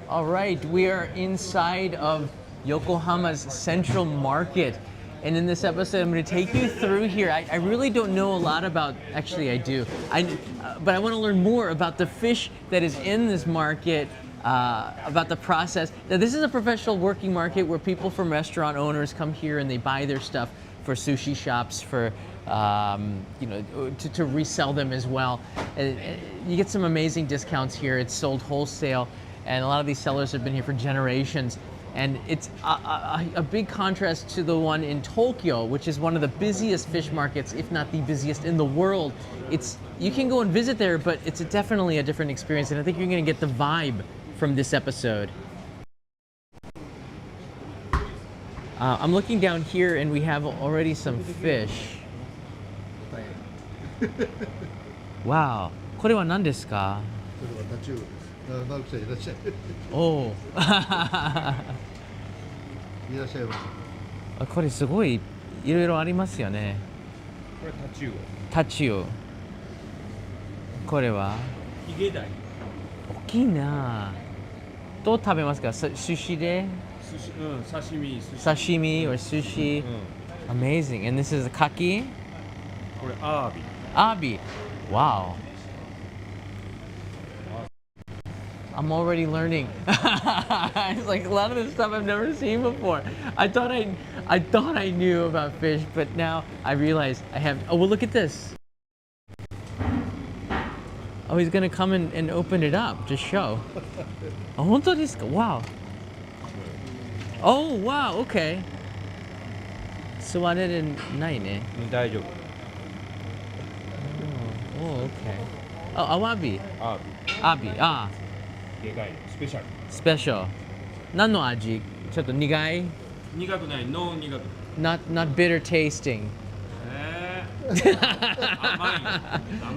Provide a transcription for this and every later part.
All right, we are inside of Yokohama's Central Market. And in this episode, I'm going to take you through here. I really don't know a lot about, actually I do, but I want to learn more about the fish that is in this market, about the process. Now, this is a professional working market where people from restaurant owners come here and they buy their stuff for sushi shops, for to resell them as well. You get some amazing discounts here. It's sold wholesale, and a lot of these sellers have been here for generations. And it's a big contrast to the one in Tokyo, which is one of the busiest fish markets, if not the busiest in the world. You can go and visit there, but it's definitely a different experience, and I think you're going to get the vibe from this episode. I'm looking down here, and we have already some fish. Wow. これは何ですか? おお。いらっしゃいませ。これすごいいろいろありますよね。これタチウオ。タチウオ。これはヒゲダイ。大きいな。どう食べますか？寿司で？寿司、刺身。刺身 or sushi. Amazing. And this is a kaki? これアワビ。アワビ. Wow. I'm already learning. It's like a lot of this stuff I've never seen before. I thought I knew about fish, but now I realize I have. Oh, well, look at this. Oh, he's gonna come and open it up to show. Oh, 本当ですか? Wow. Oh, wow. Okay. 座れるないね。大丈夫。Oh, okay. Oh, awabi. Awabi. Ah. でかいスペシャルスペシャル何の味ちょっと苦い苦くないノー苦く not bitter tasting 甘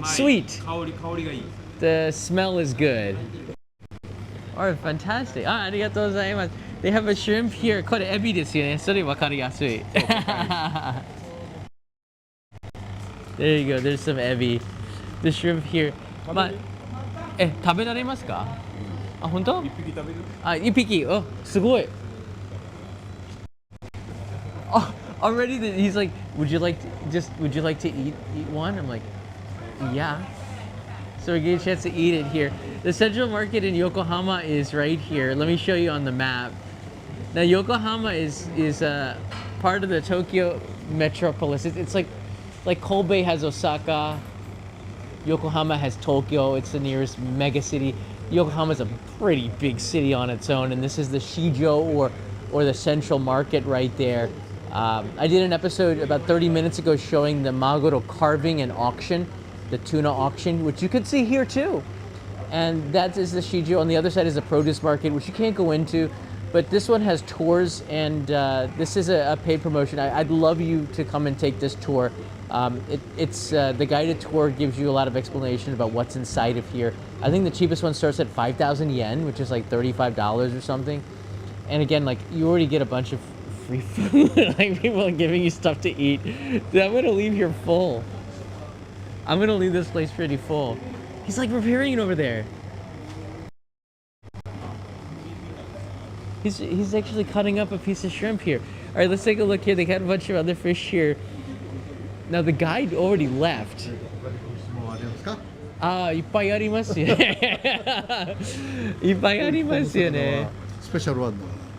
い sweet 香りがいい the smell is good alright fantastic ありがとうございます they have a shrimp here これエビですよねそれ分かりやすい there you go there's some ebi the shrimp here まあ食べられますかあ、本当？一匹食べる？あ、一匹。Oh, すごい。Oh, already he's like, would you like to eat one? I'm like, yeah. So we get a chance to eat it here. The Central Market in Yokohama is right here. Let me show you on the map. Now Yokohama is part of the Tokyo metropolis. It's like Kobe has Osaka. Yokohama has Tokyo. It's the nearest mega city. Yokohama is a pretty big city on its own, and this is the Shijo or the Central Market right there. I did an episode about 30 minutes ago showing the Maguro carving and auction, the tuna auction, which you could see here too. And that is the Shijo. On the other side is the produce market, which you can't go into, but this one has tours, and this is a paid promotion. I'd love you to come and take this tour. The guided tour gives you a lot of explanation about what's inside of here. I think the cheapest one starts at 5,000 yen, which is like $35 or something. And again, like you already get a bunch of free food, like people are giving you stuff to eat. Dude, I'm gonna leave here full. I'm gonna leave this place pretty full. He's like preparing it over there. He's actually cutting up a piece of shrimp here. All right, let's take a look here. They got a bunch of other fish here. Now the guide already left. いっぱいありますよね。いっぱいありますよね。スペシャルワン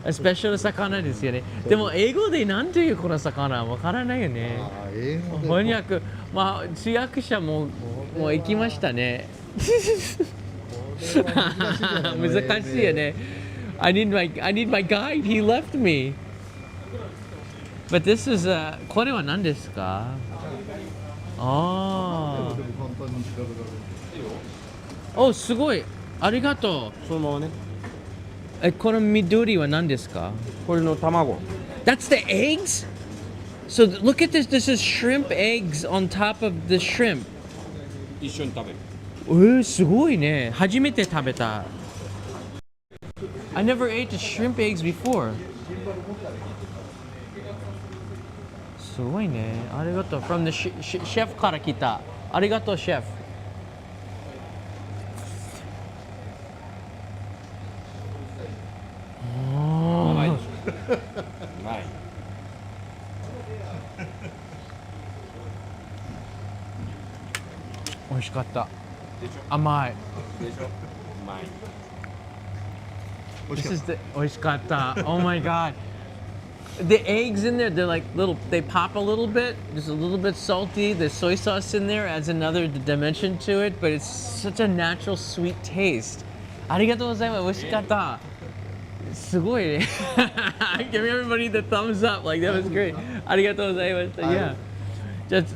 だ。スペシャル魚ですよね。でも英語で何というこの魚わからないよね。翻訳、まあ通訳者もう行きましたね。難しいよね。I need my guide. He left me. But this is これは何ですか？ああ。お、すごい。ありがとう。そのままね。この緑は何ですか？これの卵。That's the eggs? So look at this. This is shrimp eggs on top of the shrimp. 一緒に食べる。すごいね。初めて食べた。I never ate the shrimp eggs before. すごいね。ありがとう。From the chef から来た。ありがとう、シェフ。味しかった。甘い。This is the 美味しかった。Oh my god. The eggs in there, they're like little, they pop a little bit, just a little bit salty. The soy sauce in there adds another dimension to it, but it's such a natural sweet taste. ありがとうございます。美味しかった。すごいね。Give everybody the thumbs up. Like, that was great. ありがとうございました。Yeah. Just,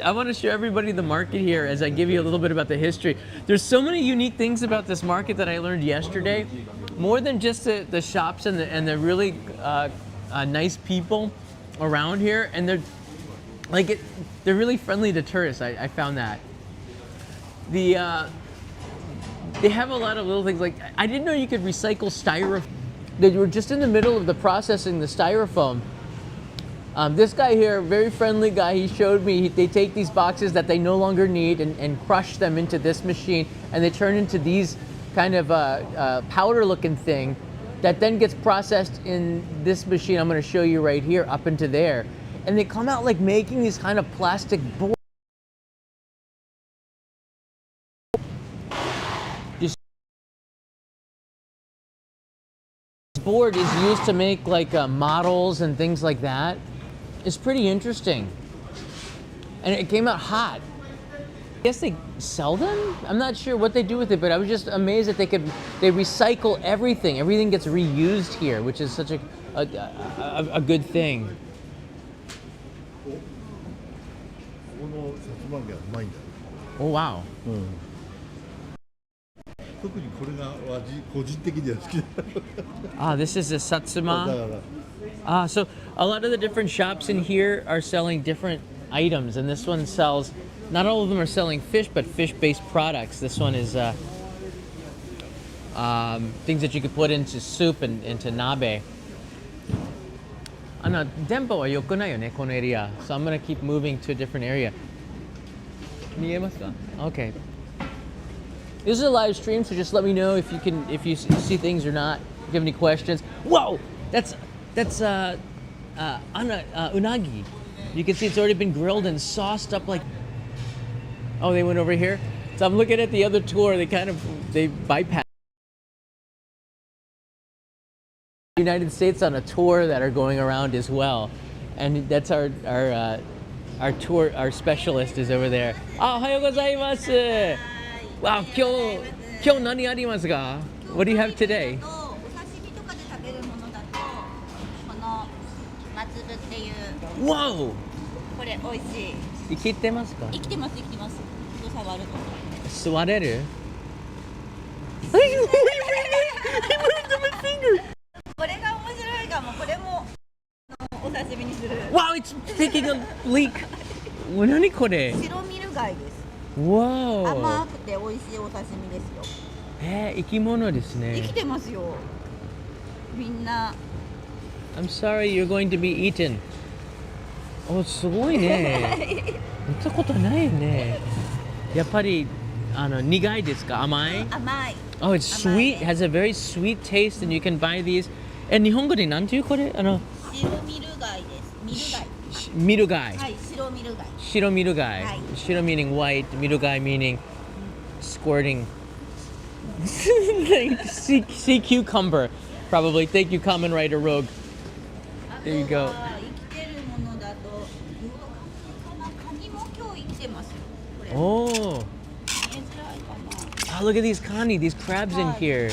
I want to show everybody the market here as I give you a little bit about the history. There's so many unique things about this market that I learned yesterday. More than just the shops and the really nice people around here, and they're really friendly to tourists. I found that. They have a lot of little things, like I didn't know you could recycle styrofoam. They were just in the middle of the processing the styrofoam. This guy here, very friendly guy, he showed me they take these boxes that they no longer need and crush them into this machine, and they turn into these kind of powder looking thing that then gets processed in this machine I'm going to show you right here up into there. And they come out like making these kind of plastic boards. This board is used to make like models and things like that. It's pretty interesting. And it came out hot. I guess they sell them? I'm not sure what they do with it, but I was just amazed that they recycle everything. Everything gets reused here, which is such a good thing. Oh wow. This is a satsuma. So a lot of the different shops in here are selling different items, and this one sells, not all of them are selling fish, but fish-based products. This one is things that you could put into soup and into nabe. 電波は良くないよね、このエリア. So I'm gonna keep moving to a different area. 見えますか? Okay. This is a live stream, so just let me know if you see things or not. If you have any questions. Whoa, that's unagi. You can see it's already been grilled and sauced up like. Oh, they went over here. So I'm looking at the other tour. They bypass the United States on a tour that are going around as well, and that's our tour. Our specialist is over there. Ohayou gozaimasu. Wow, 今日何ありますか? What do you have today? っていう Whoa! これ美味しい。生きてますか? 生きてます生きてます。触ると。座れる? He moved my finger. これが面白いかも。これもお刺身にする。Wow, it's taking a leak. 何これ? 白ミル貝です。Whoa. 甘くて美味しいお刺身ですよ。生き物ですね。生きてますよ。みんな。I'm sorry, you're going to be eaten. すごいね。見たことないね。やっぱり苦いですか? 甘い? 甘い。Oh, it's sweet. It has a very sweet taste, and you can buy these. 日本語でなんていうこれ? 白ミル貝です。ミル貝。はい、白ミル貝。白ミル貝。はい。白 meaning white, ミル貝 meaning squirting. sea cucumber, probably. Thank you, Common Writer Rogue. There you go. 生きてるものだと、カニも今日生きてますよ。これ。Oh. 見えづらいかな。Look at these kani, these crabs in here.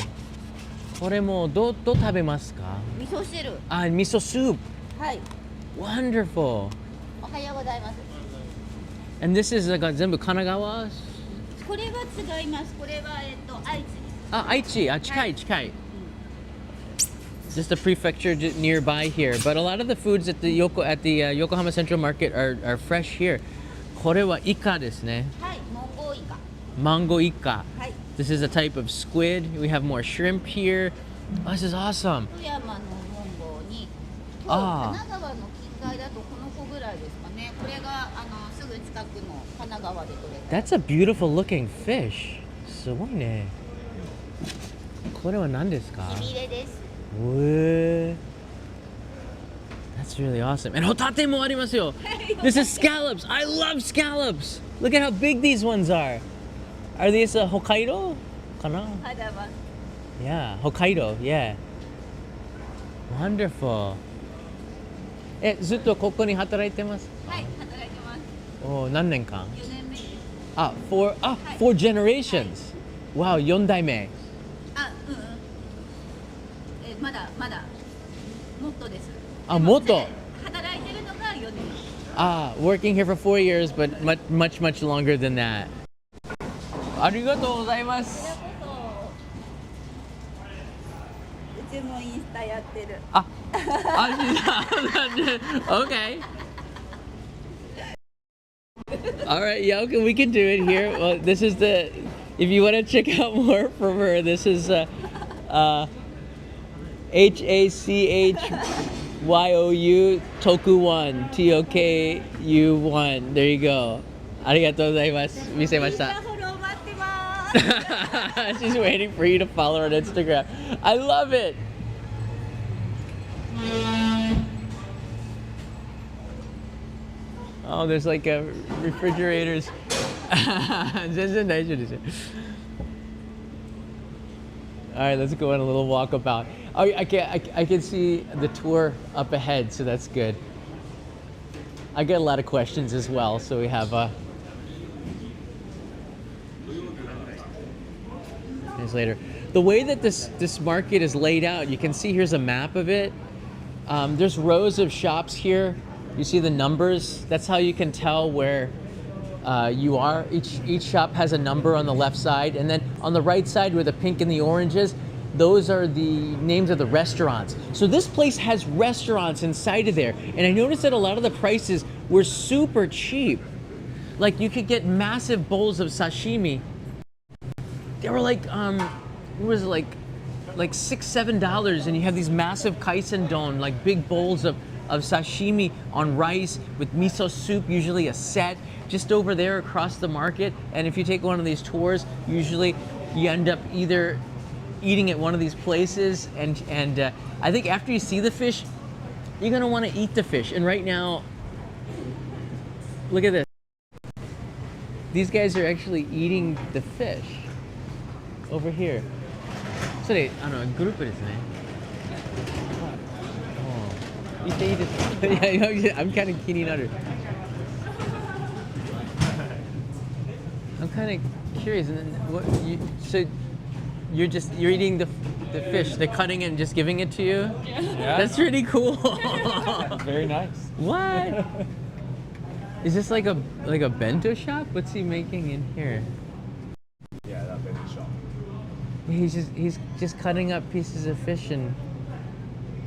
これもどう食べますか? 味噌汁。味噌スープ. はい。 Wonderful. おはようございます。 And this is 全部神奈川? これは違います。これは愛知です。愛知. 近い近い. Just a prefecture nearby here, but a lot of the foods at the Yokohama Central Market are fresh here. これはイカですね。はい、モンゴウイカ。Mango ika. はい。 This is a type of squid. We have more shrimp here. Oh, this is awesome. 富山のモンゴウに、神奈川の近海だとこの子ぐらいですかね。これがすぐ近くの神奈川で取れた。 That's a beautiful looking fish. すごいね。これは何ですか? しびれです。That's really awesome. And hotate mo arimasu yo. This is scallops. I love scallops. Look at how big these ones are. Are these Hokkaido? Kana? Yeah, Hokkaido. Yeah. Wonderful. ずっとここに働いてます？はい、働いてます。お、何年間？4年目です。four generations. Wow, 4代目。まだもっとです。もっと。働いてるのが4年。Working here for 4 years, but much longer than that. ありがとうございます。うちもインスタやってる。Okay. All right, yeah, okay, we can do it here. Well, this is if you want to check out more from her, this is HACHYOU Toku1 TOKU1. There you go. ありがとうございます。見せました。フォロー待ってます。She's waiting for you to follow her on Instagram. I love it. Oh, there's like refrigerators. 全然大丈夫ですよ。All right, let's go on a little walkabout. Oh, I can see the tour up ahead, so that's good. I get a lot of questions as well, so we have later. The way that this market is laid out, you can see here's a map of it. There's rows of shops here. You see the numbers. That's how you can tell where you are. Each shop has a number on the left side, and then on the right side where the pink and the oranges, those are the names of the restaurants. So this place has restaurants inside of there, and I noticed that a lot of the prices were super cheap. Like you could get massive bowls of sashimi. They were like what was it, like $6-7, and you have these massive kaisendon, like big bowls of sashimi on rice with miso soup, usually a set, just over there across the market. And if you take one of these tours, usually you end up either eating at one of these places, and I think after you see the fish, you're gonna want to eat the fish. And right now, look at this. These guys are actually eating the fish over here. それグループですね。言っていいですか？Yeah, I'm kind of kidding. I'm kind of curious. And then so you're eating the fish. They're cutting it and just giving it to you. Yeah. That's really cool. Very nice. What? Is this like a bento shop? What's he making in here? Yeah, that bento shop. He's just cutting up pieces of fish and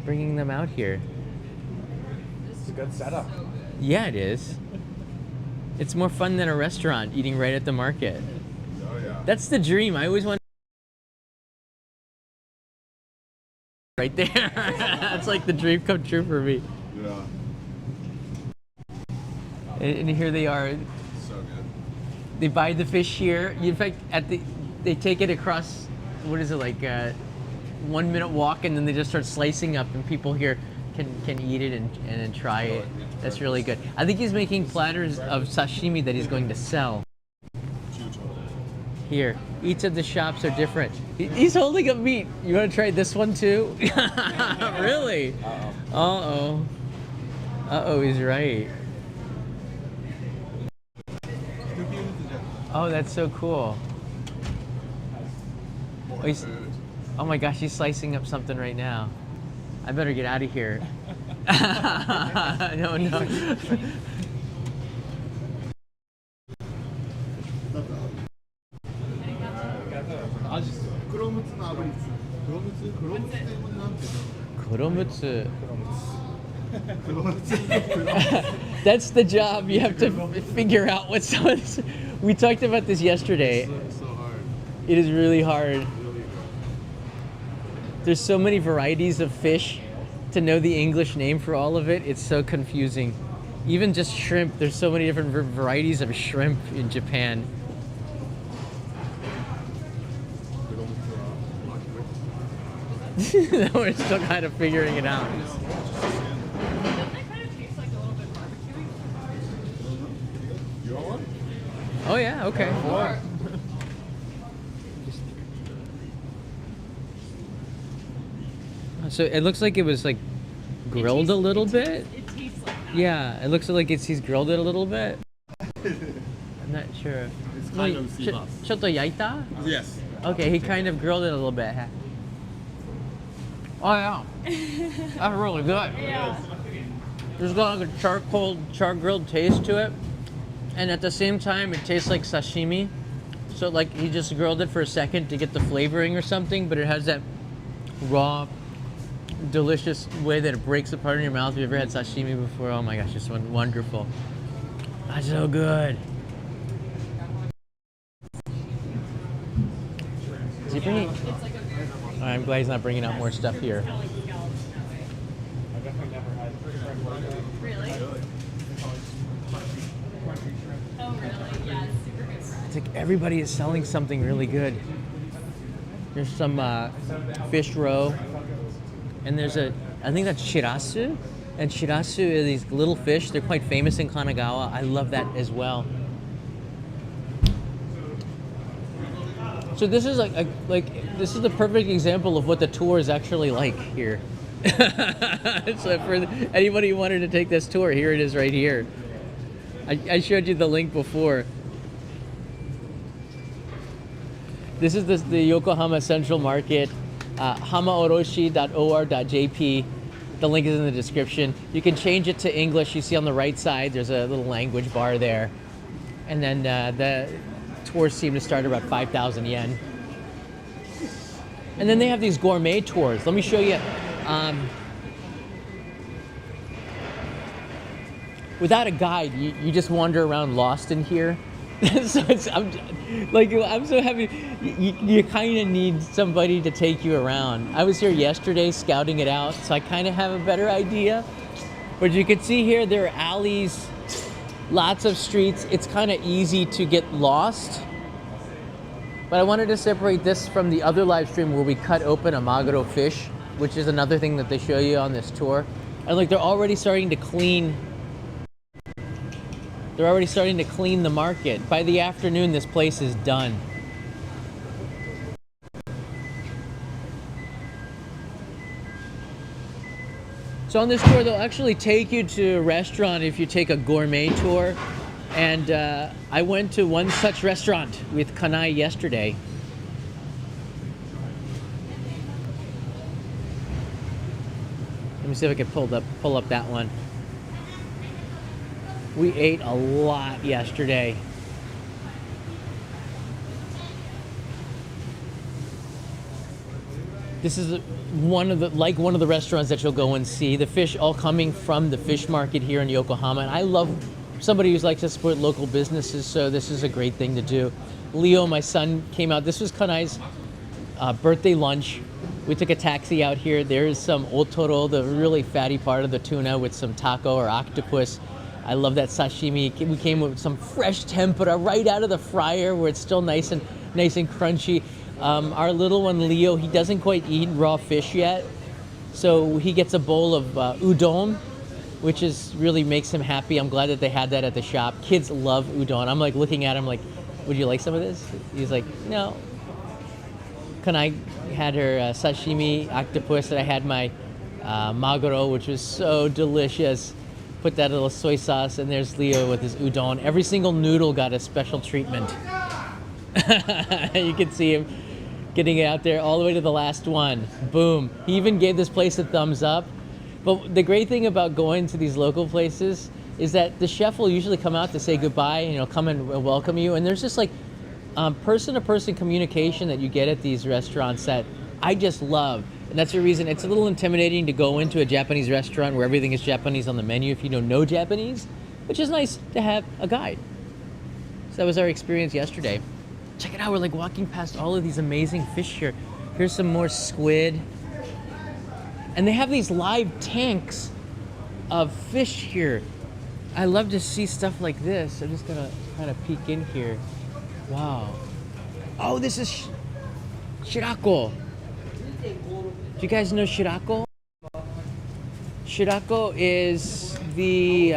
bringing them out here. It's a good setup. Yeah, it is. It's more fun than a restaurant eating right at the market. Oh yeah. That's the dream. I always want right there. That's like the dream come true for me. Yeah. And here they are. So good. They buy the fish here. In fact, they take it across. What is it, like 1 minute walk, and then they just start slicing up, and people here can eat it and try it. That's really good. I think he's making platters of sashimi that he's going to sell. Here, each of the shops are different. He's holding up meat. You want to try this one too? Really? Uh-oh. Uh-oh, he's right. Oh, that's so cool. Oh my gosh, he's slicing up something right now. I better get out of here. No. Kuromutsu. That's the job. You have to figure out what someone's. We talked about this yesterday. It's so hard. It is really hard. There's so many varieties of fish. To know the English name for all of it, it's so confusing. Even just shrimp, there's so many different varieties of shrimp in Japan. We're still kind of figuring it out. Oh yeah, okay. So it looks like it was like grilled a little bit. It tastes like that. Yeah, it looks like he's grilled it a little bit. I'm not sure. It's kind of seabass. ちょっと焼いた? Yes. Okay, he kind of grilled it a little bit. Oh yeah, that's really good. Yeah. There's got like a char grilled taste to it, and at the same time it tastes like sashimi. So like he just grilled it for a second to get the flavoring or something, but it has that raw, delicious way that it breaks apart in your mouth. If you ever had sashimi before, oh my gosh, it's wonderful. That's so good. Is he bringing? It's like a I'm glad he's not bringing out more stuff here. kind of like scallops nowadays. Really? Oh, really? Yeah, it's super good. It's like everybody is selling something really good. There's some fish roe, and there's I think that's shirasu, and shirasu are these little fish. They're quite famous in Kanagawa. I love that as well. So this is like this is the perfect example of what the tour is actually like here. So for anybody who wanted to take this tour, here it is right here. I showed you the link before. This is the Yokohama Central Market, hamaoroshi.or.jp. The link is in the description. You can change it to English. You see on the right side, there's a little language bar there. And then the tours seem to start about 5,000 yen. And then they have these gourmet tours. Let me show you. Without a guide, you just wander around lost in here. So I'm so happy. You kind of need somebody to take you around. I was here yesterday scouting it out, so I kind of have a better idea. But you can see here there are alleys, lots of streets. It's kind of easy to get lost. But I wanted to separate this from the other live stream where we cut open a Maguro fish, which is another thing that they show you on this tour. And like they're already starting to clean. They're already starting to clean the market. By the afternoon, this place is done. So on this tour, they'll actually take you to a restaurant if you take a gourmet tour. And I went to one such restaurant with Kanai yesterday. Let me see if I can pull up that one. We ate a lot yesterday. This is one of the restaurants that you'll go and see. The fish all coming from the fish market here in Yokohama. And I love somebody who likes to support local businesses, so this is a great thing to do. Leo, my son, came out. This was Kanai's birthday lunch. We took a taxi out here. There's some otoro, the really fatty part of the tuna with some taco or octopus. I love that sashimi. We came with some fresh tempura right out of the fryer where it's still nice and crunchy. Our little one, Leo, he doesn't quite eat raw fish yet. So he gets a bowl of udon, which really makes him happy. I'm glad that they had that at the shop. Kids love udon. I'm like looking at him like, would you like some of this? He's like, no. Kanai had her sashimi octopus, and I had my maguro, which was so delicious. Put that little soy sauce, and there's Leo with his udon. Every single noodle got a special treatment. You can see him getting it out there all the way to the last one. Boom. He even gave this place a thumbs up. But the great thing about going to these local places is that the chef will usually come out to say goodbye and come and welcome you. And there's just like person-to-person communication that you get at these restaurants that I just love. And that's the reason it's a little intimidating to go into a Japanese restaurant where everything is Japanese on the menu if you don't know Japanese, which is nice to have a guide. So that was our experience yesterday. Check it out, we're like walking past all of these amazing fish here. Here's some more squid. And they have these live tanks of fish here. I love to see stuff like this. I'm just gonna kind of peek in here. Wow. Oh, this is shirako. Do you guys know shirako? Shirako is the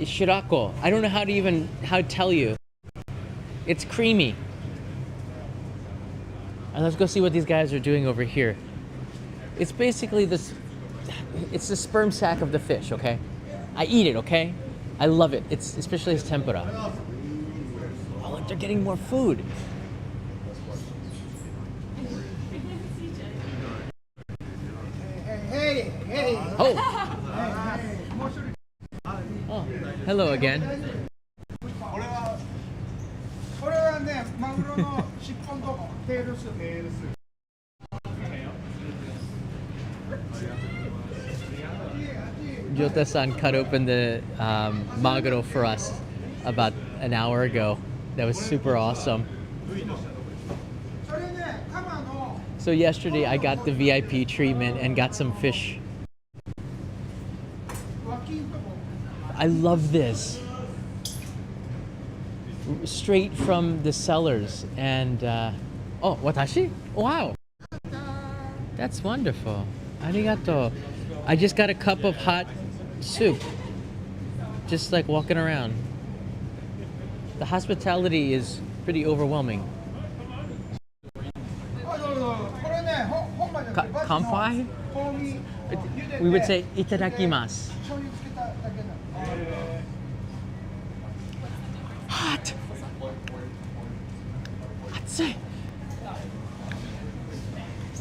shirako. I don't know how to tell you. It's creamy. And let's go see what these guys are doing over here. It's basically this. It's the sperm sac of the fish. Okay, I eat it. Okay, I love it. It's especially its tempura. Oh, look, they're getting more food. Oh. Oh, hello again. これはね、マグロの尻尾のとこ、テールス。Jota-san cut open the Maguro for us about an hour ago. That was super awesome. それね、カマの So yesterday I got the VIP treatment and got some fish. 脇んとこ。 I love this. Straight from the sellers. And, oh, watashi? Wow. That's wonderful. Arigato. I just got a cup of hot soup. Just like walking around. The hospitality is pretty overwhelming. あ、どうぞ。これね、本場じゃなくて、バチの乾杯？香味茹でて We would say itadakimasu. 醤油つけただけなの。 Hot. Atsui.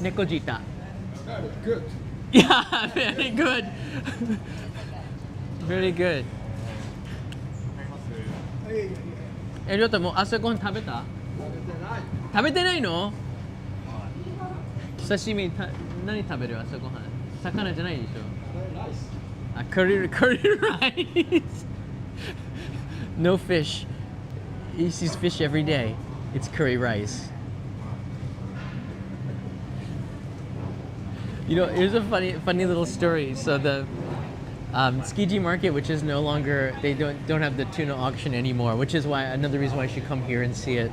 Nekojita. Good. Yeah, very good. Very good. いやいやいや。え、りょうたもう朝ごはん食べた？食べてないの？刺身何食べる朝ごはん？魚じゃないでしょ？あ、curry rice. No fish. He sees fish every day. It's curry rice. You know, here's a funny little story. So the Tsukiji market, which is no longer, they don't have the tuna auction anymore, which is why another reason why I should come here and see it.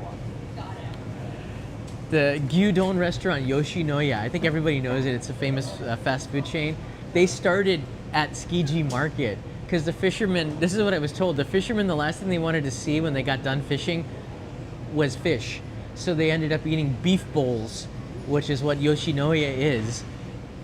The gyudon restaurant Yoshinoya, I think everybody knows it. It's a famous fast food chain. They started at Tsukiji market because the fishermen. This is what I was told. The fishermen, the last thing they wanted to see when they got done fishing was fish. So they ended up eating beef bowls, which is what Yoshinoya is.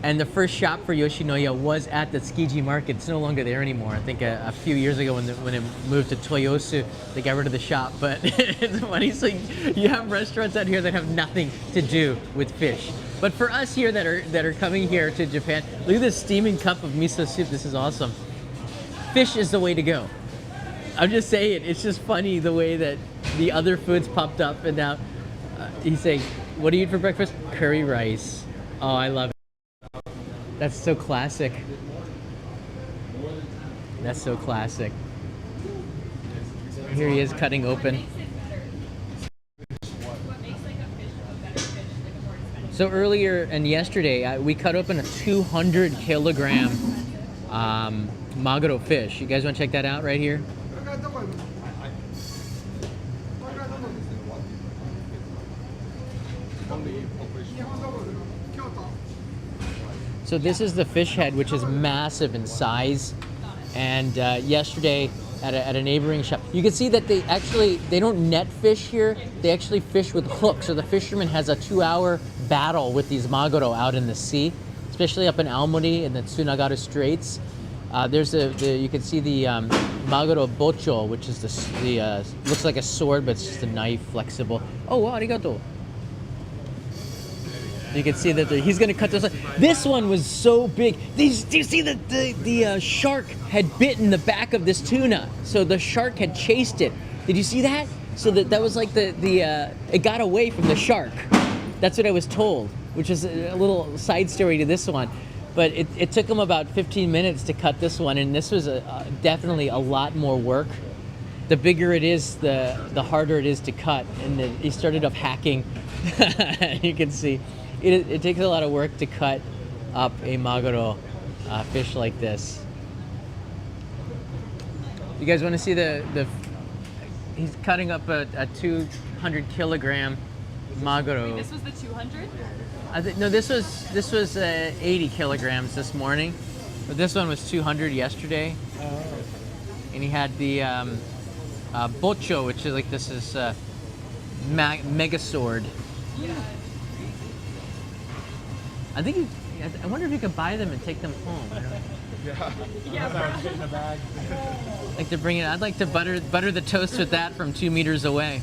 And the first shop for Yoshinoya was at the Tsukiji market. It's no longer there anymore. I think a few years ago when it moved to Toyosu, they got rid of the shop. But it's funny, so you have restaurants out here that have nothing to do with fish. But for us here that are coming here to Japan, look at this steaming cup of miso soup. This is awesome. Fish is the way to go. I'm just saying, it's just funny the way that the other foods popped up, and now he's saying, "What do you eat for breakfast?" Curry rice. Oh, I love it. That's so classic. That's so classic. Here he is cutting open. So earlier and yesterday, we cut open a 200 kilogram Maguro fish. You guys want to check that out right here? これからどこ行くの？これからどこ行くの？日本どこ行くの？京都。 So this is the fish head, which is massive in size. And yesterday at a neighboring shop, you can see that they don't net fish here. They actually fish with hooks. So the fisherman has a 2-hour battle with these maguro out in the sea, especially up in Aomori in the Tsunagaru Straits. You can see the Maguro bocho, which is the looks like a sword, but it's just a knife, flexible. Oh, wow, arigato. You can see that he's going to cut this. This one was so big. Do you see that the shark had bitten the back of this tuna? So the shark had chased it. Did you see that? So that was like it got away from the shark. That's what I was told, which is a little side story to this one. But it took him about 15 minutes to cut this one, and this was definitely a lot more work. The bigger it is, the harder it is to cut. And he started off hacking. You can see. It takes a lot of work to cut up a Maguro fish like this. You guys want to see he's cutting up a 200 kilogram Maguro. This was the 200? No, this was 80 kilograms this morning, but this one was 200 yesterday. and he had the bocho, which is like this is mega sword. I think I wonder if you could buy them and take them home. I don't know. Like to bring it. I'd like to butter the toast with that from 2 meters away.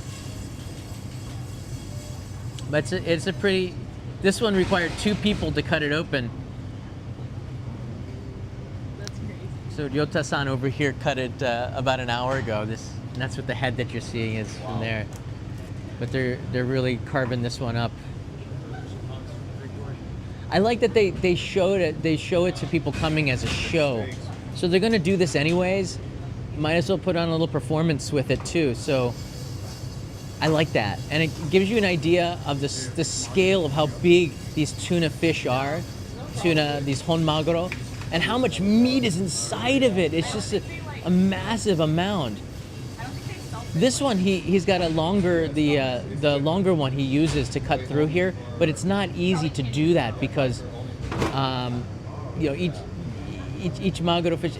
But it's a pretty. This one required 2 people to cut it open. That's crazy. So Ryota-san over here cut it about an hour ago. And that's what the head that you're seeing is from there. But they're really carving this one up. I like that they show it to people coming as a show. So they're gonna do this anyways. Might as well put on a little performance with it too. So I like that, and it gives you an idea of the scale of how big these tuna fish are, these hon maguro, and how much meat is inside of it. It's just a massive amount. This one he's got a longer the longer one he uses to cut through here, but it's not easy to do that because each maguro fish.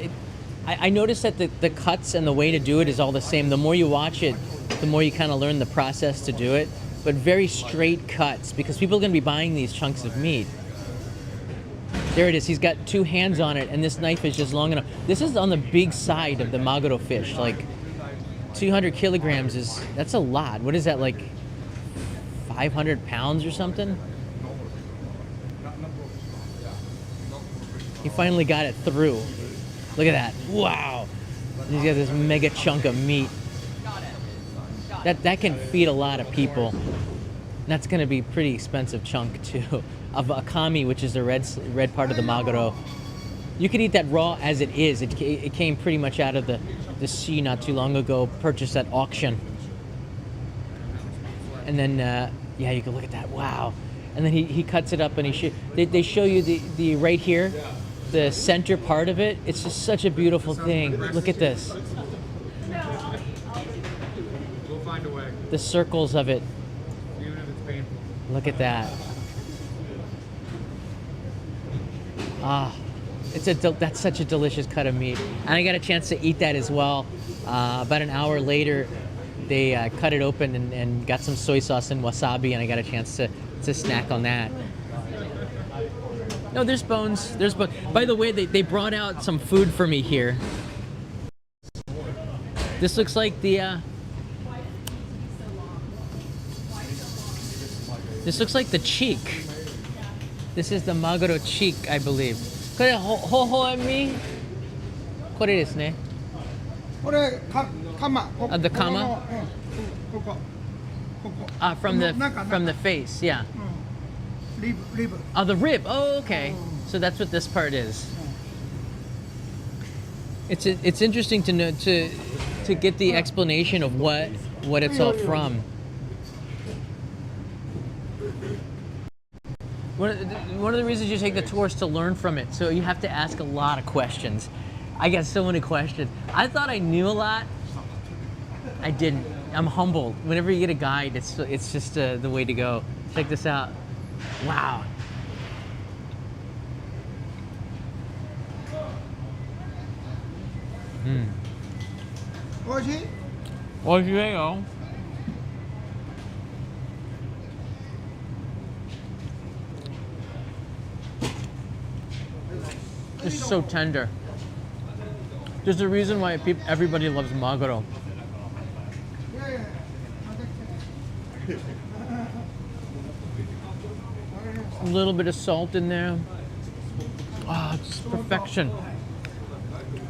I noticed that the cuts and the way to do it is all the same. The more you watch it, the more you kind of learn the process to do it. But very straight cuts because people are going to be buying these chunks of meat. There it is. He's got 2 hands on it, and this knife is just long enough. This is on the big side of the maguro fish. Like 200 kilograms that's a lot. What is that, like 500 pounds or something? He finally got it through. Look at that. Wow. He's got this mega chunk of meat. That can feed a lot of people. That's going to be a pretty expensive chunk too. Of akami, which is the red part of the maguro. You could eat that raw as it is. It came pretty much out of the sea not too long ago, purchased at auction. And then, yeah, you can look at that. Wow. And then he cuts it up and they show you the right here, the center part of it. It's just such a beautiful thing. Look at this. We'll find a way, The circles of it. even if it's painful. Look at that. Ah, that's such a delicious cut of meat. And I got a chance to eat that as well. About an hour later, they cut it open and got some soy sauce and wasabi, and I got a chance to snack on that. No, there's bones. There's bones. By the way, they brought out some food for me here. This looks like the. This looks like the cheek. This is the maguro cheek, I believe. これほほえみ。これですね。これカマ。The kama? ここ。 From the 中 from the face, yeah. リブ。 Oh, the rib. Oh, okay. So that's what this part is. It's interesting to know to get the explanation of what it's all from. One of the reasons you take the tour is to learn from it. So you have to ask a lot of questions. I got so many questions. I thought I knew a lot. I didn't. I'm humbled. Whenever you get a guide, it's just the way to go. Check this out. Wow. Mm. おいしい？ 오시래요. It's so tender. There's a reason why everybody loves maguro. いやいや。また来て。 A little bit of salt in there. Ah, it's perfection.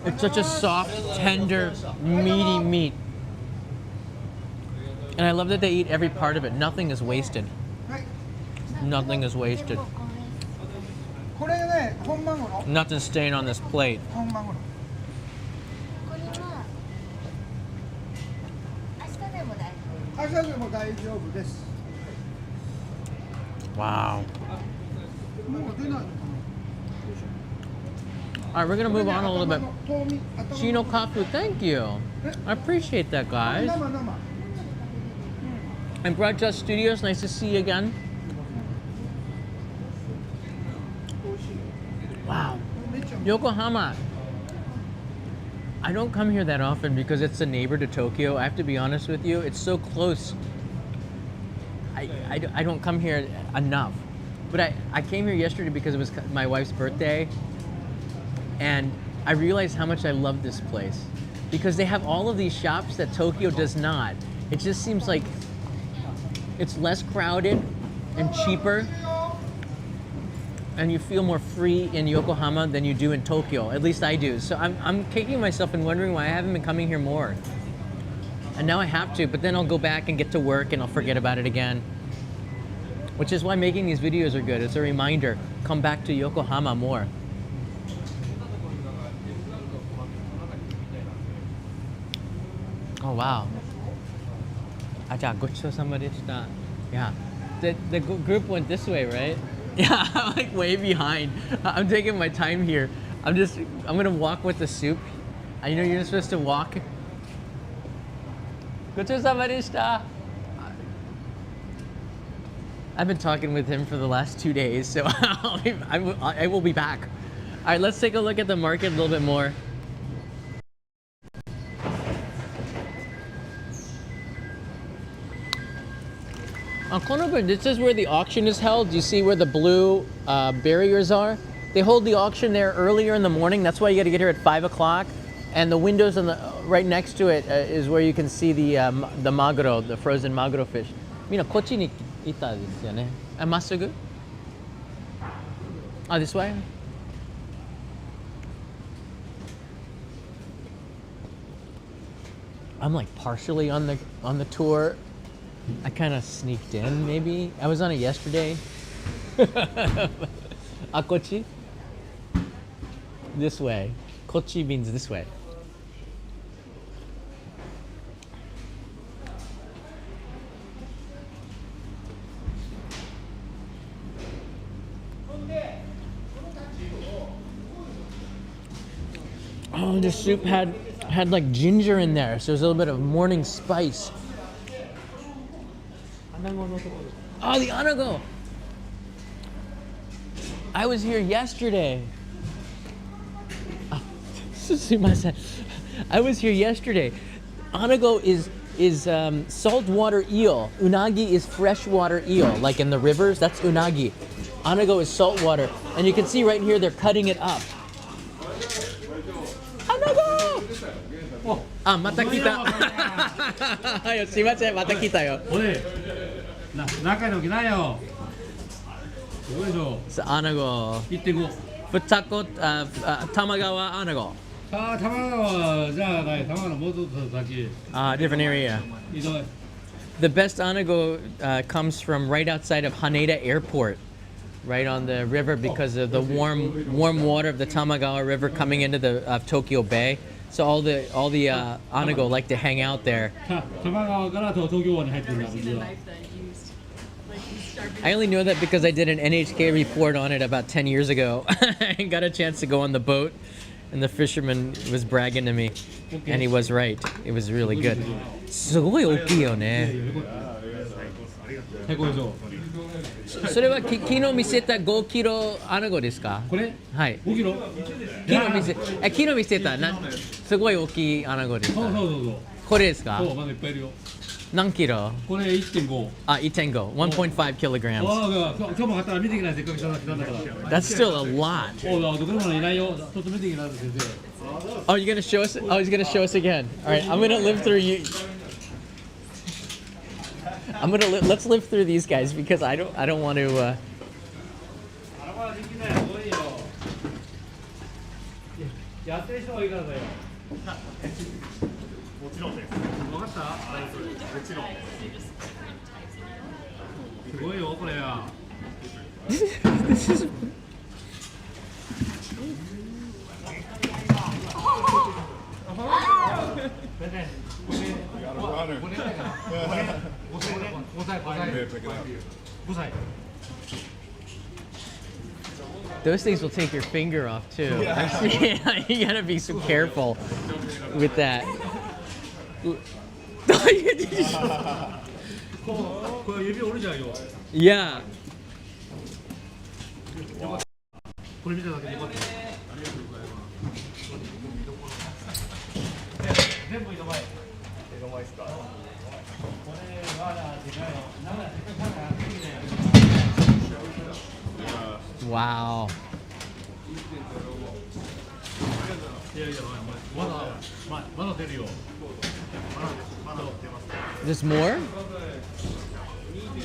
It's such a soft, tender, meaty meat. And I love that they eat every part of it. Nothing is wasted. はい。 Nothing is wasted. これね、本マグロ。 Nothing staying on this plate. 本マグロ。これは明日でも大丈夫。朝でも大丈夫です。 Wow. もう出ない。 All right, we're gonna move on a little bit. 頭身。 Chino Kafu, thank you. I appreciate that, guys. 生生。 And Broadcast Studios, nice to see you again. 美味しい。 Wow. めっちゃ。 Yokohama. I don't come here that often because it's a neighbor to Tokyo. I have to be honest with you. It's so close. I don't come here enough. But I came here yesterday because it was my wife's birthday. And I realized how much I love this place. Because they have all of these shops that Tokyo does not. It just seems like it's less crowded and cheaper. And you feel more free in Yokohama than you do in Tokyo. At least I do. So I'm kicking myself and wondering why I haven't been coming here more. And now I have to, but then I'll go back and get to work and I'll forget about it again. Which is why making these videos are good. It's a reminder. Come back to Yokohama more. Oh wow. Yeah. The group went this way, right? Yeah, I'm like way behind. I'm taking my time here. I'm gonna walk with the soup. I know you're supposed to walk. I've been talking with him for the last 2 days, so I will be back. All right, let's take a look at the market a little bit more. This is where the auction is held. You see where the blue barriers are? They hold the auction there earlier in the morning. That's why you got to get here at 5 o'clock. And the windows on the right next to it is where you can see the maguro, the frozen maguro fish. みんなこっちに行ったんですよね。まっすぐ? This way? I'm like partially on the tour. I kind of sneaked in, maybe. I was on it yesterday. Kochi? This way. Kochi means this way. Oh, the soup had like ginger in there, so there's a little bit of morning spice. Oh, the anago! I was here yesterday. I was here yesterday. Anago is saltwater eel. Unagi is freshwater eel, like in the rivers. That's unagi. Anago is saltwater, and you can see right here they're cutting it up. Anago! また来た。すいません、また来たよ。仲良くないよ。すごいでしょ。アナゴ。1.5。ふたこ、玉川アナゴ。玉川じゃない、玉川のもうちょっと先。Different area. The best anago comes from right outside of Haneda Airport, right on the river because of the warm water of the Tamagawa River coming into the Tokyo Bay. So all the anago like to hang out there. I only know that because I did an NHK report on it about 10 years ago. I got a chance to go on the boat, and the fisherman was bragging to me, and he was right. It was really good. すごい大きいよね。それは昨日見せた5キロアナゴですか？これ？はい。5キロ？昨日見せたすごい大きいアナゴですか？そう。これですか？そう、まだいっぱいいるよ。何キロ？これ 1.5。1.5. 1.5 kilograms. That's still a lot. Oh, you're gonna show us? Oh, he's gonna show us again. All right, I'm gonna live through you. Let's live through these guys because I don't want to. This is. Those things will take your finger off too. Yeah. You gotta be so careful with that. Yeah. 全部色前。江戸前ですか。これはでかいよ。なんかせっかくからついてやる。 Yeah. Wow. いやいや、まだ出るよ。まだ出ます。 There's more?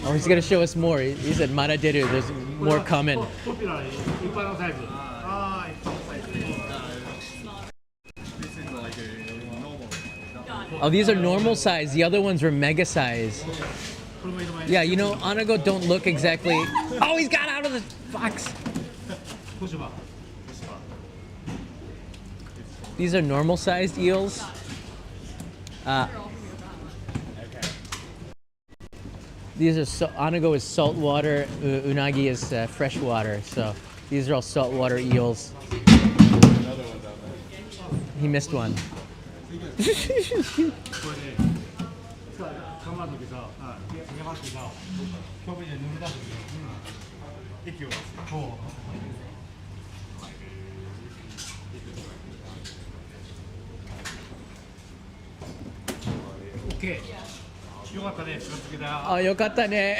Oh, he's gonna show us more. He said Mara Deru, there's more coming. ポピュラー一般のサイズ。ああ、一般のサイズ。 This is like a normal. Oh, these are normal size. The other ones were mega size. これも色前。 Yeah, you know, Anago don't look exactly. Oh, he's got out of the box. 小芝。 These are normal sized eels. These are Anago is saltwater, unagi is freshwater. So these are all saltwater eels. Another one down there. He missed one. これね、噛まんときさ、つけましてさ、表面で塗り出すんだよ。液を出す。そう。OK。よかったね、気がつけた。 Oh, yokata ne.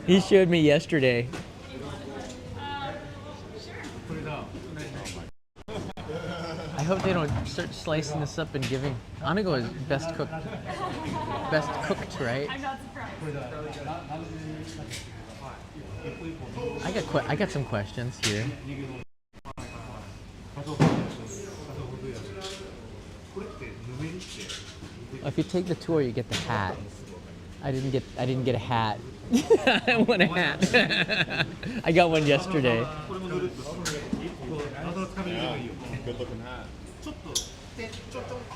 He showed me yesterday. これだ。 I hope they don't start slicing this up and giving. Anago is best cooked, right? I'm not surprised. これだ。I got some questions here. これってぬめりって。 If you take the tour, you get the hat. I didn't get a hat. I want a hat. I got one yesterday. これもぬるっとして。謎のつかみ入れがいいよ。 Good looking hat. ちょっとってちょっとって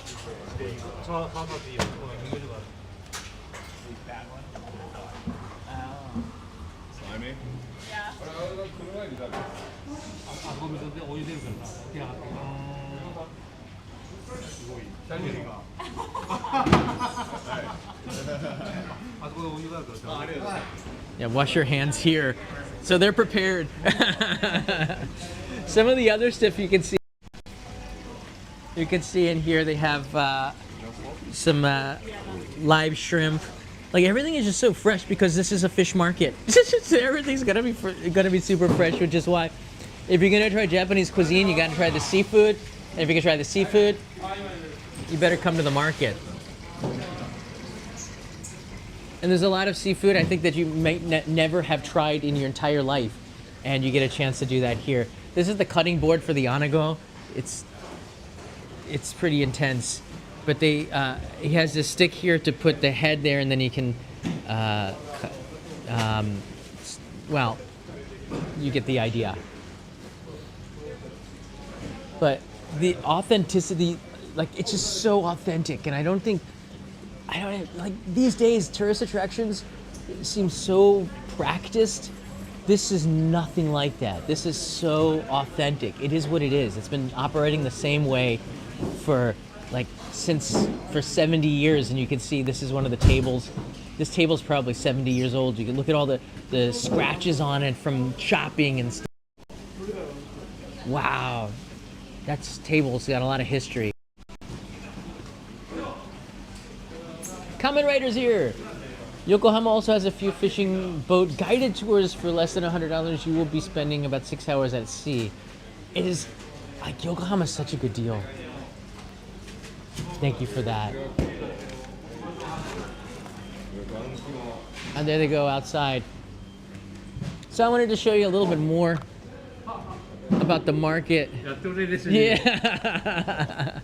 していいから触っていいよ。このぬめりがある。 Slimy? Yeah. あそこ水でお湯出るからさ、手洗ってすごい。ぬめりが。あそこでお湯があるからさ。 Yeah, wash your hands here. So they're prepared. Some of the other stuff you can see. You can see in here they have some live shrimp. Like everything is just so fresh because this is a fish market. Everything's gonna be super fresh, which is why if you're gonna try Japanese cuisine, you gotta try the seafood. And if you can try the seafood, you better come to the market. And there's a lot of seafood I think that you may never have tried in your entire life, and you get a chance to do that here. This is the cutting board for the anago. It's pretty intense, but he has this stick here to put the head there, and then he can, well, you get the idea. But the authenticity, like it's just so authentic, and I don't like these days tourist attractions seem so practiced. This is nothing like that. This is so authentic. It is what it is. It's been operating the same way for 70 years, and you can see this is one of the tables. This table's probably 70 years old. You can look at all the scratches on it from chopping and stuff. Wow, that's table's got a lot of history. Kamen Rider's here. Yokohama also has a few fishing boat guided tours for less than $100. You will be spending about 6 hours at sea. It is like Yokohama is such a good deal. Thank you for that. And there they go outside. So I wanted to show you a little bit more about the market. Yeah.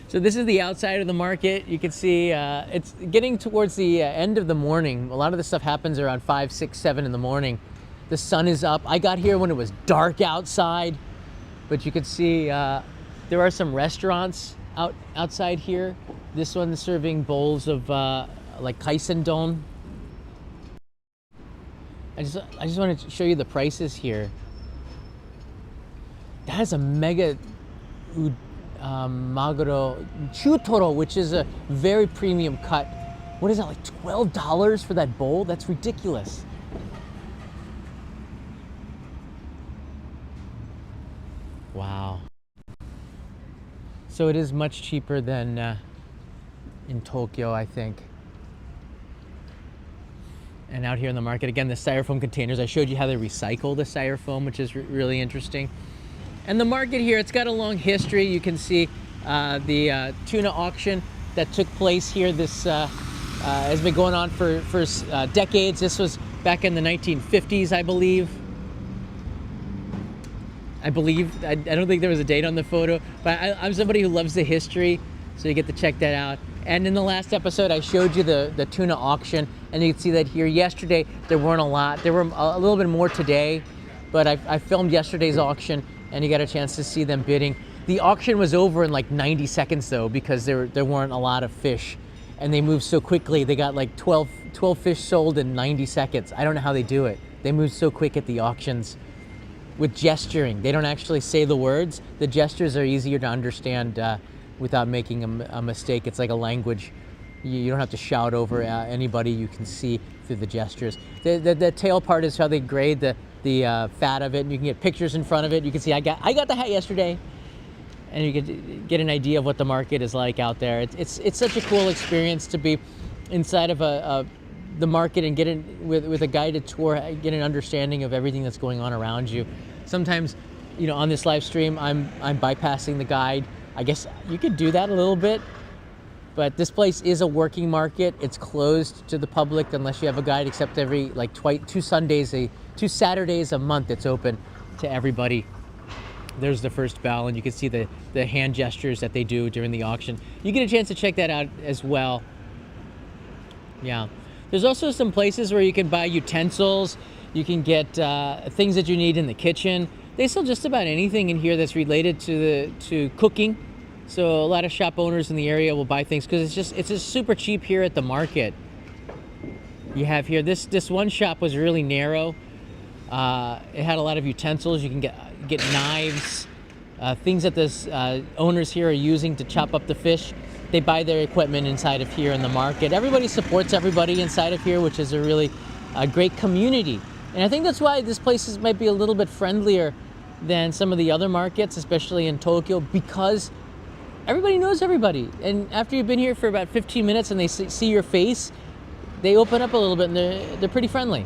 So this is the outside of the market. You can see it's getting towards the end of the morning. A lot of this stuff happens around 5, 6, 7 in the morning. The sun is up. I got here when it was dark outside, but you can see there are some restaurants outside here. This one's serving bowls of like kaisen don. I just wanted to show you the prices here. That is a mega Maguro Chutoro, which is a very premium cut. What is that, like $12 for that bowl? That's ridiculous. Wow. So it is much cheaper than in Tokyo, I think. And out here in the market, again, the styrofoam containers. I showed you how they recycle the styrofoam, which is really interesting. And the market here, it's got a long history. You can see the tuna auction that took place here. This has been going on for decades. This was back in the 1950s, I believe. I don't think there was a date on the photo, but I'm somebody who loves the history, so you get to check that out. And in the last episode, I showed you the tuna auction, and you can see that here. Yesterday, there weren't a lot. There were a little bit more today, but I filmed yesterday's auction, and you got a chance to see them bidding. The auction was over in like 90 seconds, though, because there weren't a lot of fish, and they moved so quickly. They got like 12 fish sold in 90 seconds. I don't know how they do it. They move so quick at the auctions. With gesturing, they don't actually say the words. The gestures are easier to understand without making a mistake. It's like a language. You don't have to shout over anybody. You can see through the gestures. The tail part is how they grade the fat of it, and you can get pictures in front of it. You can see I got the hat yesterday, and you can get an idea of what the market is like out there. It's such a cool experience to be inside of the market and get in with a guided tour, get an understanding of everything that's going on around you. Sometimes, on this live stream, I'm bypassing the guide. I guess you could do that a little bit, but this place is a working market. It's closed to the public unless you have a guide, except every two Saturdays a month it's open to everybody. There's the first bell, and you can see the hand gestures that they do during the auction. You get a chance to check that out as well. Yeah. There's also some places where you can buy utensils. You can get things that you need in the kitchen. They sell just about anything in here that's related to cooking. So a lot of shop owners in the area will buy things because it's just super cheap here at the market. You have here, this one shop was really narrow. It had a lot of utensils. You can get knives, things that this owners here are using to chop up the fish. They buy their equipment inside of here in the market. Everybody supports everybody inside of here, which is a really great community. And I think that's why this place might be a little bit friendlier than some of the other markets, especially in Tokyo, because everybody knows everybody. And after you've been here for about 15 minutes and they see your face, they open up a little bit and they're pretty friendly.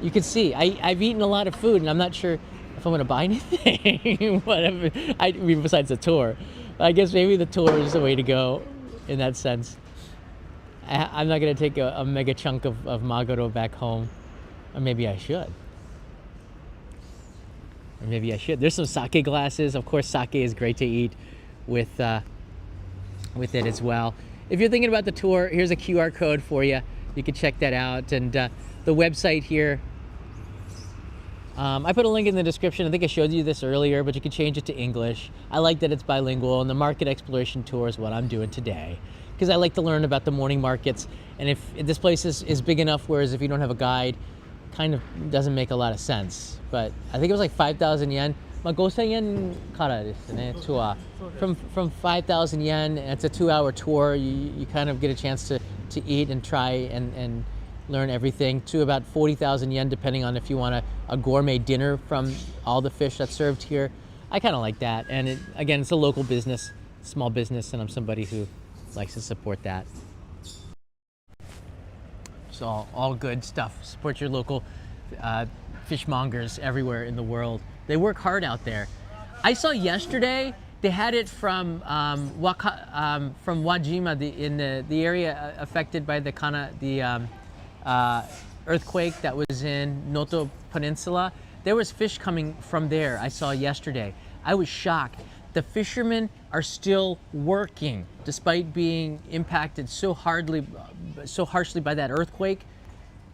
You can see, I've eaten a lot of food and I'm not sure if I'm gonna buy anything, whatever. I mean, besides the tour. I guess maybe the tour is the way to go in that sense. I'm not gonna take a mega chunk of Maguro back home. Or maybe I should. Or maybe I should. There's some sake glasses. Of course, sake is great to eat with it as well. If you're thinking about the tour, here's a QR code for you. You can check that out. And the website here, I put a link in the description. I think I showed you this earlier, but you can change it to English. I like that it's bilingual, and the market exploration tour is what I'm doing today, because I like to learn about the morning markets. And if this place is big enough, whereas if you don't have a guide, kind of doesn't make a lot of sense. But I think it was like 5,000 yen. 5,000 yen kara desu ne, tour. From 5,000 yen, and it's a 2-hour tour. You kind of get a chance to eat and try and learn everything, to about 40,000 yen, depending on if you want a gourmet dinner from all the fish that's served here. I kind of like that. And again, it's a local business, small business, and I'm somebody who likes to support that. So all good stuff. Support your local fishmongers everywhere in the world. They work hard out there. I saw yesterday they had it from Wajima, in the area affected by the earthquake that was in Noto Peninsula. There was fish coming from there. I saw yesterday. I was shocked. The fishermen are still working despite being impacted so harshly by that earthquake.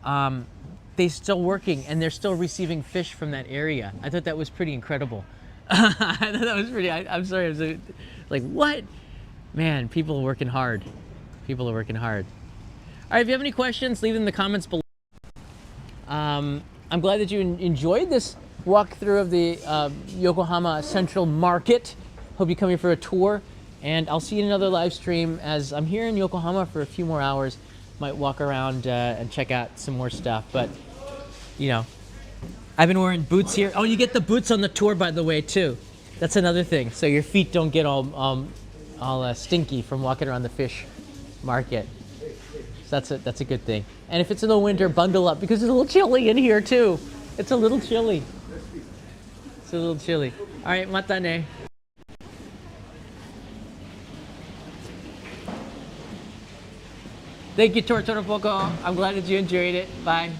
They're still working and they're still receiving fish from that area. I thought that was pretty incredible. I thought that was pretty. I'm sorry. I was like, what? Man, people are working hard. People are working hard. All right. If you have any questions, leave them in the comments below. I'm glad that you enjoyed this walkthrough of the Yokohama Central Market. Hope you come here for a tour, and I'll see you in another live stream as I'm here in Yokohama for a few more hours. Might walk around and check out some more stuff, but I've been wearing boots here. Oh, you get the boots on the tour, by the way, too. That's another thing. So your feet don't get all stinky from walking around the fish market. So that's a good thing. And if it's in the winter, bundle up because it's a little chilly in here too. It's a little chilly. It's a little chilly. All right, mata ne. Thank you, Tortoro Poco. I'm glad that you enjoyed it. Bye.